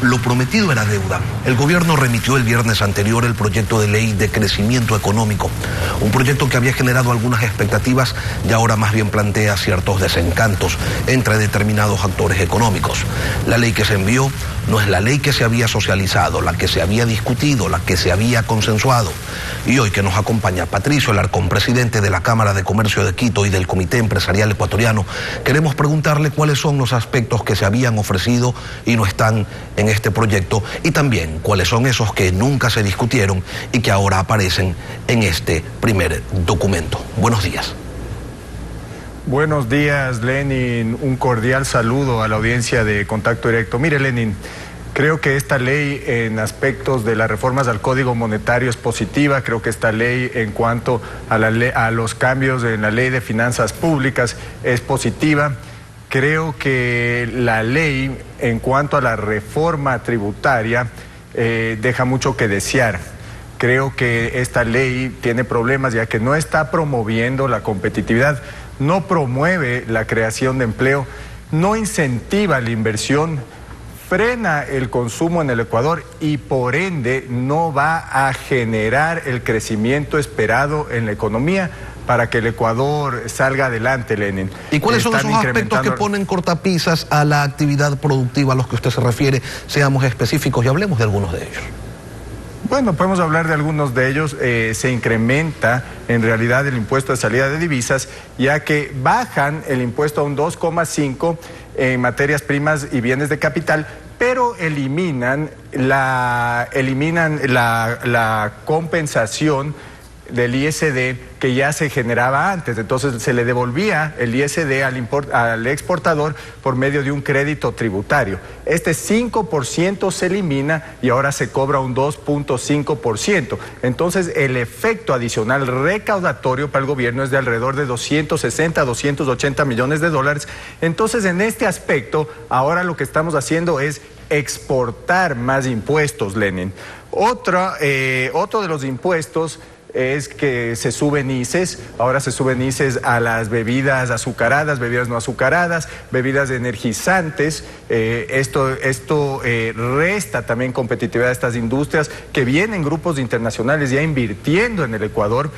Lo prometido era deuda. El gobierno remitió el viernes anterior el proyecto de ley de crecimiento económico, un proyecto que había generado algunas expectativas y ahora más bien plantea ciertos desencantos entre determinados actores económicos. La ley que se envió no es la ley que se había socializado, la que se había discutido, la que se había consensuado. Y hoy que nos acompaña Patricio Alarcón, presidente de la Cámara de Comercio de Quito y del Comité Empresarial Ecuatoriano, queremos preguntarle cuáles son los aspectos que se habían ofrecido y no están en este proyecto, y también cuáles son esos que nunca se discutieron y que ahora aparecen en este primer documento. Buenos días. Buenos días, Lenin. Un cordial saludo a la audiencia de Contacto Directo. Mire, Lenin, creo que esta ley en aspectos de las reformas al Código Monetario es positiva. Creo que esta ley en cuanto a los cambios en la Ley de Finanzas Públicas es positiva. Creo que la ley en cuanto a la reforma tributaria deja mucho que desear. Creo que esta ley tiene problemas ya que no está promoviendo la competitividad, no promueve la creación de empleo, no incentiva la inversión, frena el consumo en el Ecuador y por ende no va a generar el crecimiento esperado en la economía para que el Ecuador salga adelante, Lenin. ¿Y cuáles son esos aspectos que ponen cortapisas a la actividad productiva a los que usted se refiere? Seamos específicos y hablemos de algunos de ellos. Bueno, podemos hablar de algunos de ellos. Se incrementa en realidad el impuesto de salida de divisas, ya que bajan el impuesto a un 2,5 en materias primas y bienes de capital, pero eliminan la compensación del ISD que ya se generaba antes. Entonces se le devolvía el ISD al exportador por medio de un crédito tributario. Este 5% se elimina y ahora se cobra un 2,5%. Entonces el efecto adicional recaudatorio para el gobierno es de alrededor de 260 a 280 millones de dólares. Entonces en este aspecto ahora lo que estamos haciendo es exportar más impuestos, Lenin. Otro de los impuestos es que se suben ICES. Ahora se suben ICES a las bebidas azucaradas, bebidas no azucaradas, bebidas energizantes. Esto resta también competitividad a estas industrias que vienen grupos internacionales ya invirtiendo en el Ecuador,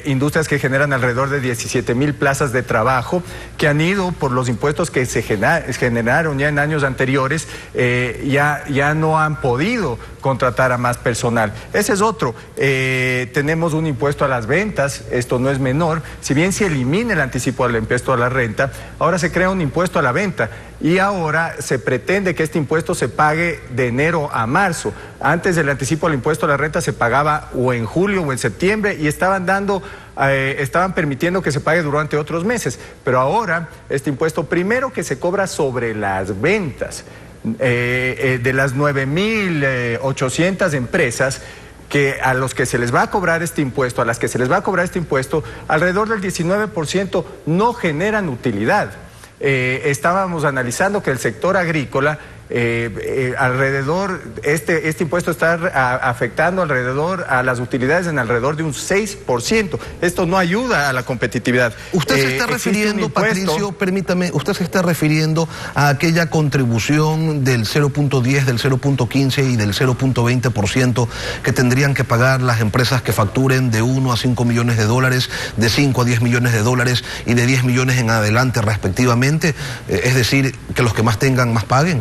industrias que generan alrededor de 17,000 plazas de trabajo, que han ido por los impuestos que se generaron ya en años anteriores, ya no han podido contratar a más personal. Ese es otro. Tenemos un impuesto a las ventas, esto no es menor. Si bien se elimina el anticipo al impuesto a la renta, ahora se crea un impuesto a la venta y ahora se pretende que este impuesto se pague de enero a marzo. Antes el anticipo al impuesto a la renta se pagaba o en julio o en septiembre y estaban permitiendo que se pague durante otros meses, pero ahora este impuesto primero que se cobra sobre las ventas de las 9,800 empresas a los que se les va a cobrar este impuesto, alrededor del 19% no generan utilidad. Estábamos analizando que el sector agrícola, este impuesto está afectando a las utilidades en alrededor de un 6%. Esto no ayuda a la competitividad. Usted se está refiriendo, Patricio, permítame, usted se está refiriendo a aquella contribución del 0,10, del 0,15 y del 0,20% que tendrían que pagar las empresas que facturen de 1 a 5 millones de dólares, de 5 a 10 millones de dólares y de 10 millones en adelante respectivamente. Es decir, que los que más tengan más paguen.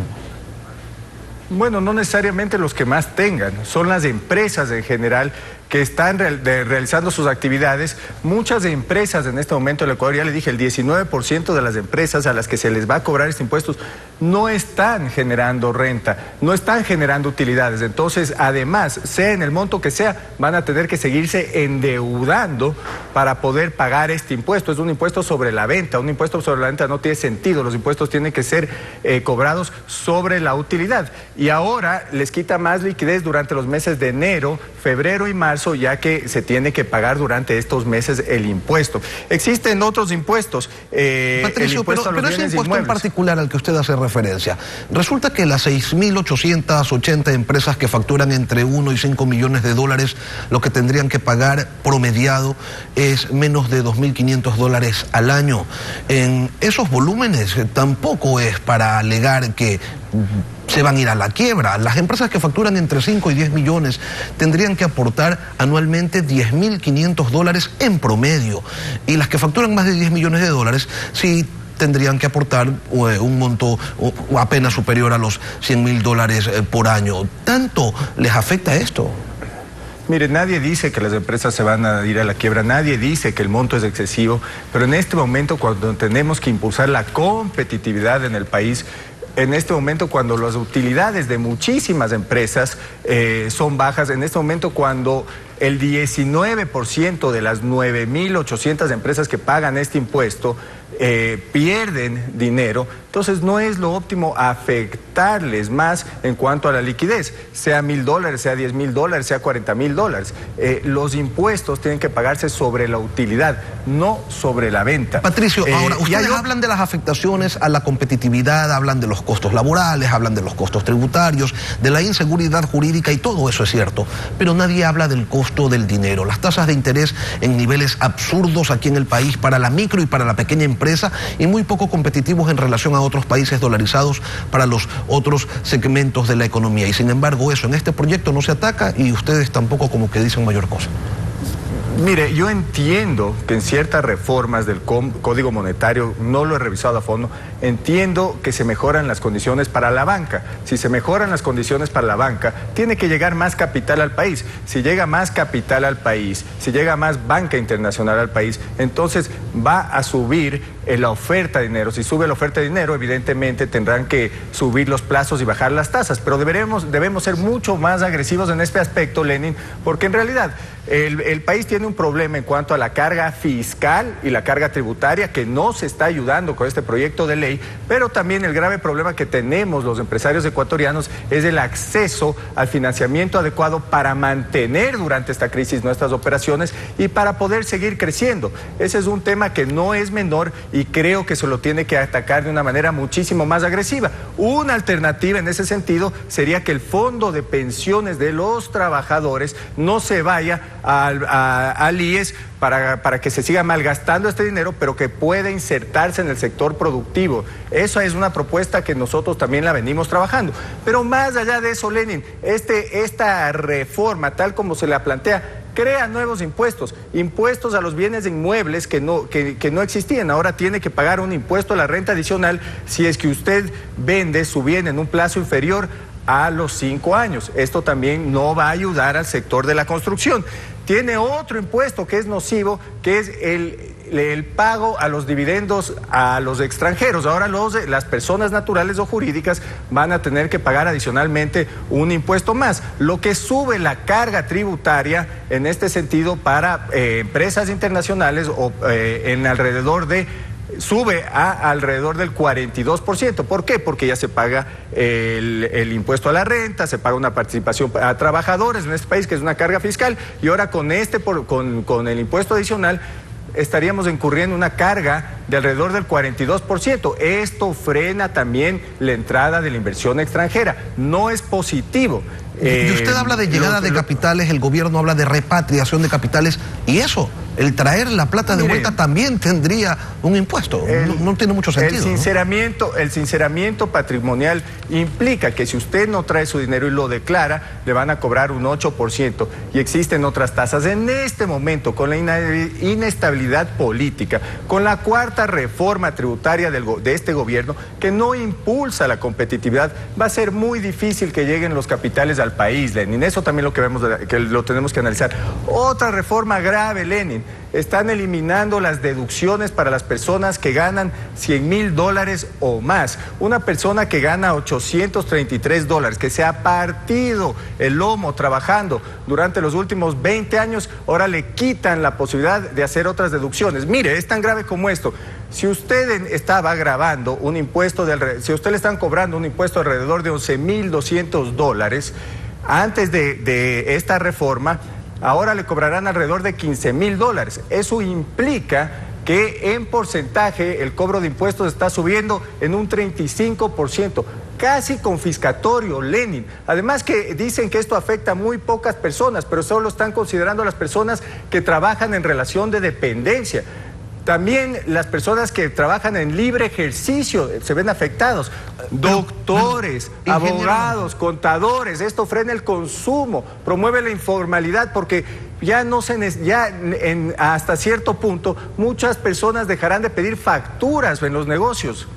Bueno, no necesariamente los que más tengan, son las empresas en general que están realizando sus actividades. Muchas empresas en este momento en el Ecuador, ya le dije, el 19% de las empresas a las que se les va a cobrar estos impuestos no están generando renta, no están generando utilidades. Entonces, además, sea en el monto que sea, van a tener que seguirse endeudando para poder pagar este impuesto. Es un impuesto sobre la venta. Un impuesto sobre la venta no tiene sentido. Los impuestos tienen que ser cobrados sobre la utilidad. Y ahora les quita más liquidez durante los meses de enero, febrero y marzo, ya que se tiene que pagar durante estos meses el impuesto. Existen otros impuestos. Patricio, pero ese impuesto en particular al que usted hace referencia, resulta que las 6,880 empresas que facturan entre 1 y 5 millones de dólares, lo que tendrían que pagar promediado es menos de 2.500 dólares al año. En esos volúmenes tampoco es para alegar que se van a ir a la quiebra. Las empresas que facturan entre 5 y 10 millones tendrían que aportar anualmente $10.500 en promedio. Y las que facturan más de 10 millones de dólares, sí tendrían que aportar un monto apenas superior a los $100.000 por año. ¿Tanto les afecta esto? Mire, nadie dice que las empresas se van a ir a la quiebra, nadie dice que el monto es excesivo, pero en este momento, cuando tenemos que impulsar la competitividad en el país, en este momento cuando las utilidades de muchísimas empresas son bajas, en este momento cuando el 19% de las 9.800 empresas que pagan este impuesto pierden dinero, entonces no es lo óptimo afectarles más en cuanto a la liquidez, sea $1.000, sea $10.000, sea $40.000. Los impuestos tienen que pagarse sobre la utilidad, no sobre la venta. Patricio, ahora, ustedes hablan de las afectaciones a la competitividad, hablan de los costos laborales, hablan de los costos tributarios, de la inseguridad jurídica, y todo eso es cierto, pero nadie habla del costo del dinero. Las tasas de interés en niveles absurdos aquí en el país para la micro y para la pequeña empresa, y muy poco competitivos en relación a otros países dolarizados para los otros segmentos de la economía. Y sin embargo eso en este proyecto no se ataca, y ustedes tampoco como que dicen mayor cosa. Mire, yo entiendo que en ciertas reformas del Código Monetario, no lo he revisado a fondo, entiendo que se mejoran las condiciones para la banca. Si se mejoran las condiciones para la banca, tiene que llegar más capital al país. Si llega más capital al país, si llega más banca internacional al país, entonces va a subir la oferta de dinero. Si sube la oferta de dinero, evidentemente tendrán que subir los plazos y bajar las tasas. Pero debemos ser mucho más agresivos en este aspecto, Lenin, porque en realidad el país tiene un problema en cuanto a la carga fiscal y la carga tributaria que no se está ayudando con este proyecto de ley, pero también el grave problema que tenemos los empresarios ecuatorianos es el acceso al financiamiento adecuado para mantener durante esta crisis nuestras operaciones y para poder seguir creciendo. Ese es un tema que no es menor y creo que se lo tiene que atacar de una manera muchísimo más agresiva. Una alternativa en ese sentido sería que el fondo de pensiones de los trabajadores no se vaya al IES para que se siga malgastando este dinero, pero que pueda insertarse en el sector productivo. Esa es una propuesta que nosotros también la venimos trabajando. Pero más allá de eso, Lenin, esta reforma, tal como se la plantea, crea nuevos impuestos a los bienes inmuebles que no existían. Ahora tiene que pagar un impuesto a la renta adicional si es que usted vende su bien en un plazo inferior a los 5 años. Esto también no va a ayudar al sector de la construcción. Tiene otro impuesto que es nocivo, que es el pago a los dividendos a los extranjeros. Ahora las personas naturales o jurídicas van a tener que pagar adicionalmente un impuesto más, lo que sube la carga tributaria en este sentido para empresas internacionales sube a alrededor del 42%. ¿Por qué? Porque ya se paga el impuesto a la renta, se paga una participación a trabajadores en este país, que es una carga fiscal, y ahora con el impuesto adicional estaríamos incurriendo una carga de alrededor del 42%. Esto frena también la entrada de la inversión extranjera. No es positivo. Y usted habla de llegada de capitales, el gobierno habla de repatriación de capitales, y eso, el traer la plata de vuelta también tendría un impuesto. No tiene mucho sentido. El sinceramiento patrimonial implica que si usted no trae su dinero y lo declara, le van a cobrar un 8%, y existen otras tasas. En este momento, con la inestabilidad política, con la cuarta reforma tributaria de este gobierno, que no impulsa la competitividad, va a ser muy difícil que lleguen los capitales al país, Lenin. Eso también lo tenemos que analizar. Otra reforma grave, Lenin. Están eliminando las deducciones para las personas que ganan $100.000 o más. Una persona que gana $833, que se ha partido el lomo trabajando durante los últimos 20 años, ahora le quitan la posibilidad de hacer otras deducciones. Mire, es tan grave como esto. Si usted estaba grabando un impuesto si usted le están cobrando un impuesto alrededor de $11.200 antes de esta reforma, ahora le cobrarán alrededor de $15.000. Eso implica que en porcentaje el cobro de impuestos está subiendo en un 35%, casi confiscatorio, Lenin. Además que dicen que esto afecta a muy pocas personas, pero solo están considerando a las personas que trabajan en relación de dependencia. También las personas que trabajan en libre ejercicio se ven afectados. Doctores, abogados, contadores, esto frena el consumo, promueve la informalidad porque ya no hasta cierto punto muchas personas dejarán de pedir facturas en los negocios.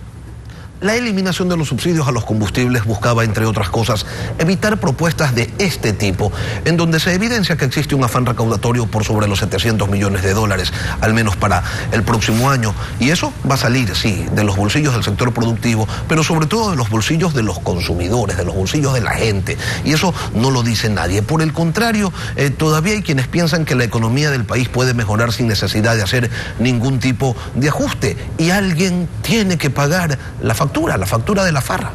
La eliminación de los subsidios a los combustibles buscaba, entre otras cosas, evitar propuestas de este tipo, en donde se evidencia que existe un afán recaudatorio por sobre los 700 millones de dólares, al menos para el próximo año. Y eso va a salir, sí, de los bolsillos del sector productivo, pero sobre todo de los bolsillos de los consumidores, de los bolsillos de la gente. Y eso no lo dice nadie. Por el contrario, todavía hay quienes piensan que la economía del país puede mejorar sin necesidad de hacer ningún tipo de ajuste. Y alguien tiene que pagar la factura de la farra.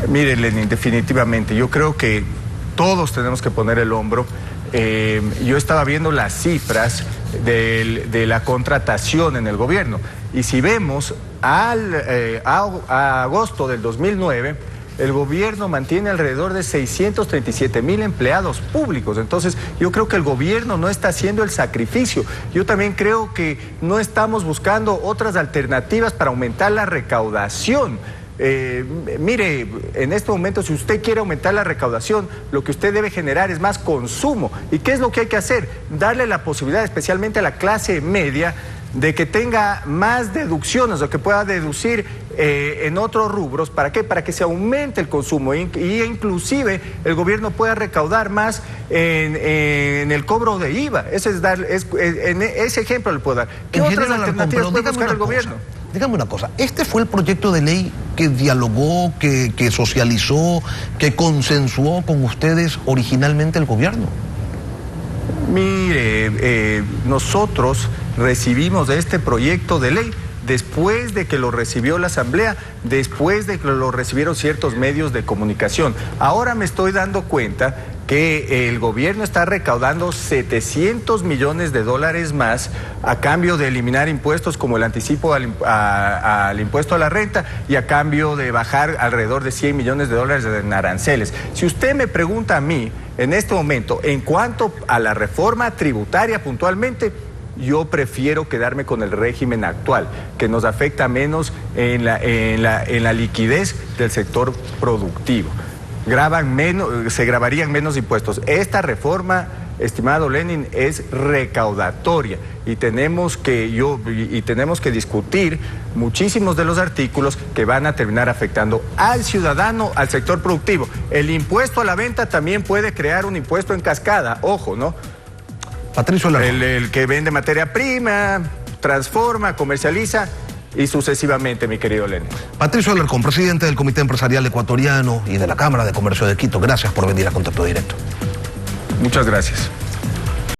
Mire, Lenin, definitivamente, yo creo que todos tenemos que poner el hombro. Yo estaba viendo las cifras de la contratación en el gobierno y si vemos a agosto del 2009, el gobierno mantiene alrededor de 637,000 empleados públicos. Entonces, yo creo que el gobierno no está haciendo el sacrificio. Yo también creo que no estamos buscando otras alternativas para aumentar la recaudación. Mire, en este momento, si usted quiere aumentar la recaudación, lo que usted debe generar es más consumo. ¿Y qué es lo que hay que hacer? Darle la posibilidad, especialmente a la clase media, de que tenga más deducciones o que pueda deducir en otros rubros. ¿Para qué? Para que se aumente el consumo y inclusive el gobierno pueda recaudar más en el cobro de IVA. Ese ejemplo le puedo dar. ¿Qué otras alternativas puede buscar el gobierno? Dígame una cosa, ¿este fue el proyecto de ley que dialogó, que socializó, que consensuó con ustedes originalmente el gobierno? Mire, nosotros recibimos este proyecto de ley después de que lo recibió la Asamblea, después de que lo recibieron ciertos medios de comunicación. Ahora me estoy dando cuenta que el gobierno está recaudando 700 millones de dólares más a cambio de eliminar impuestos como el anticipo al impuesto a la renta y a cambio de bajar alrededor de 100 millones de dólares en aranceles. Si usted me pregunta a mí, en este momento, en cuanto a la reforma tributaria puntualmente, yo prefiero quedarme con el régimen actual, que nos afecta menos en la liquidez del sector productivo. Se grabarían menos impuestos. Esta reforma, estimado Lenin, es recaudatoria y tenemos que discutir muchísimos de los artículos que van a terminar afectando al ciudadano, al sector productivo. El impuesto a la venta también puede crear un impuesto en cascada, ojo, ¿no? Patricio Alarcón. El que vende materia prima, transforma, comercializa y sucesivamente, mi querido Lenin. Patricio Alarcón, presidente del Comité Empresarial Ecuatoriano y de la Cámara de Comercio de Quito. Gracias por venir a Contacto Directo. Muchas gracias.